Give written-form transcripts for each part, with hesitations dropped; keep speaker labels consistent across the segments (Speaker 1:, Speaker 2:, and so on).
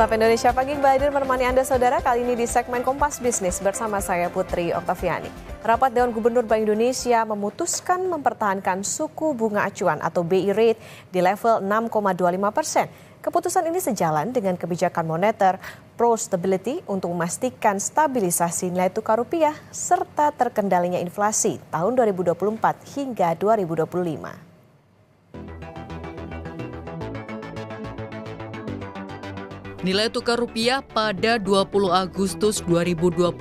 Speaker 1: Sapa Indonesia Pagi kembali hadir menemani Anda saudara kali ini di segmen Kompas Bisnis bersama saya Putri Oktaviani. Rapat Dewan Gubernur Bank Indonesia memutuskan mempertahankan suku bunga acuan atau BI rate di level 6,25%. Keputusan ini sejalan dengan kebijakan moneter pro stability untuk memastikan stabilisasi nilai tukar rupiah serta terkendalinya inflasi tahun 2024 hingga 2025.
Speaker 2: Nilai tukar rupiah pada 20 Agustus 2024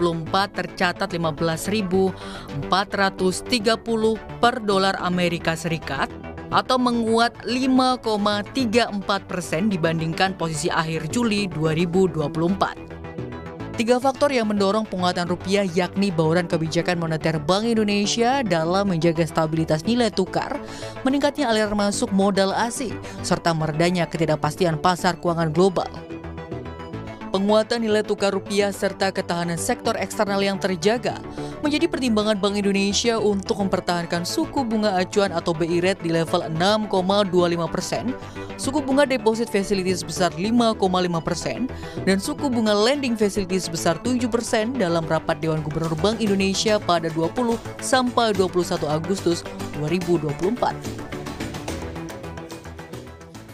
Speaker 2: tercatat 15.430 per dolar Amerika Serikat atau menguat 5,34% dibandingkan posisi akhir Juli 2024. Tiga faktor yang mendorong penguatan rupiah yakni bauran kebijakan moneter Bank Indonesia dalam menjaga stabilitas nilai tukar, meningkatnya aliran masuk modal asing, serta meredanya ketidakpastian pasar keuangan global. Penguatan nilai tukar rupiah serta ketahanan sektor eksternal yang terjaga menjadi pertimbangan Bank Indonesia untuk mempertahankan suku bunga acuan atau BI rate di level 6,25%, suku bunga deposit facility sebesar 5,5%, dan suku bunga lending facility sebesar 7% dalam rapat Dewan Gubernur Bank Indonesia pada 20 sampai 21 Agustus 2024.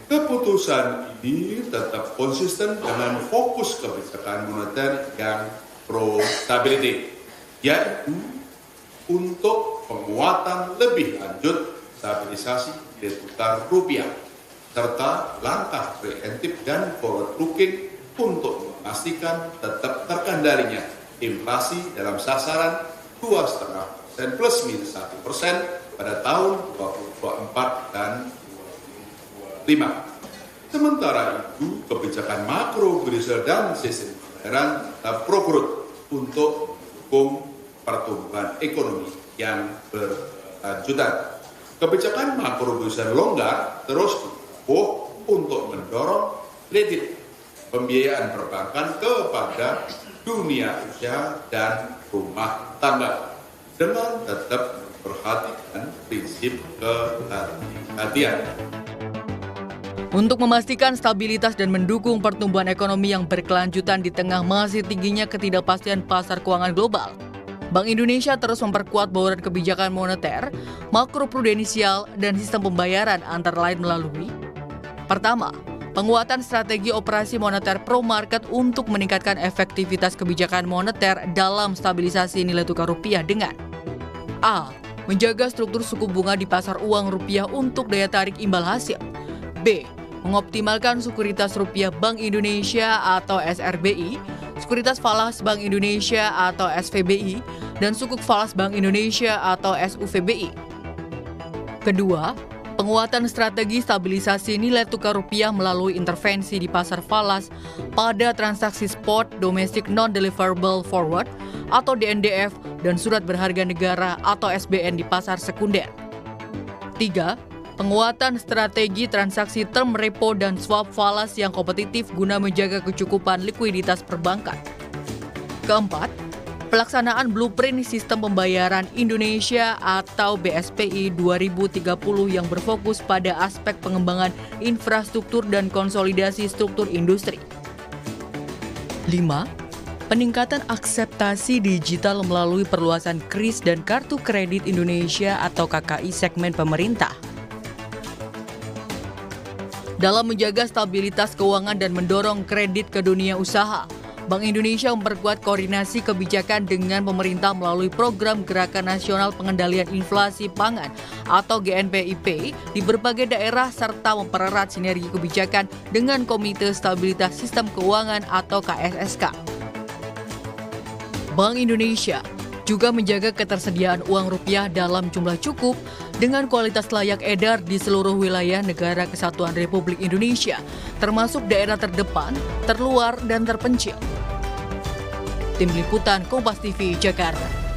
Speaker 3: Keputusan ini tetap konsisten dengan fokus kebijakan moneter yang pro stability, yaitu untuk penguatan lebih lanjut stabilisasi nilai tukar rupiah, serta langkah preemptif dan forward looking untuk memastikan tetap terkendalinya inflasi dalam sasaran 2,5% plus minus 1% pada tahun 2024 dan 5. Sementara itu, kebijakan makro Brazil dan sistem pembayaran tetap pro growth untuk mendukung pertumbuhan ekonomi yang berkelanjutan. Kebijakan makro Brazil longgar terus ditempuh untuk mendorong kredit pembiayaan perbankan kepada dunia usaha dan rumah tangga dengan tetap memperhatikan prinsip kehati-hatian.
Speaker 2: Untuk memastikan stabilitas dan mendukung pertumbuhan ekonomi yang berkelanjutan di tengah masih tingginya ketidakpastian pasar keuangan global, Bank Indonesia terus memperkuat bauran kebijakan moneter, makroprudensial, dan sistem pembayaran antara lain melalui: pertama, penguatan strategi operasi moneter pro market untuk meningkatkan efektivitas kebijakan moneter dalam stabilisasi nilai tukar rupiah dengan A. Menjaga struktur suku bunga di pasar uang rupiah untuk daya tarik imbal hasil. B. Mengoptimalkan sekuritas rupiah Bank Indonesia atau SRBI, sekuritas falas Bank Indonesia atau SVBI, dan sukuk falas Bank Indonesia atau SUVBI. Kedua, penguatan strategi stabilisasi nilai tukar rupiah melalui intervensi di pasar falas pada transaksi spot domestic non-deliverable forward atau DNDF dan surat berharga negara atau SBN di pasar sekunder. 3. Penguatan strategi transaksi term repo dan swap falas yang kompetitif guna menjaga kecukupan likuiditas perbankan. Keempat, pelaksanaan blueprint sistem pembayaran Indonesia atau BSPI 2030 yang berfokus pada aspek pengembangan infrastruktur dan konsolidasi struktur industri. 5. Peningkatan akseptasi digital melalui perluasan KRIS dan Kartu Kredit Indonesia atau KKI segmen pemerintah. Dalam menjaga stabilitas keuangan dan mendorong kredit ke dunia usaha, Bank Indonesia memperkuat koordinasi kebijakan dengan pemerintah melalui Program Gerakan Nasional Pengendalian Inflasi Pangan atau GNPIP di berbagai daerah serta mempererat sinergi kebijakan dengan Komite Stabilitas Sistem Keuangan atau KSSK. Bank Indonesia juga menjaga ketersediaan uang rupiah dalam jumlah cukup dengan kualitas layak edar di seluruh wilayah Negara Kesatuan Republik Indonesia, termasuk daerah terdepan, terluar, dan terpencil. Tim Liputan Kompas TV, Jakarta.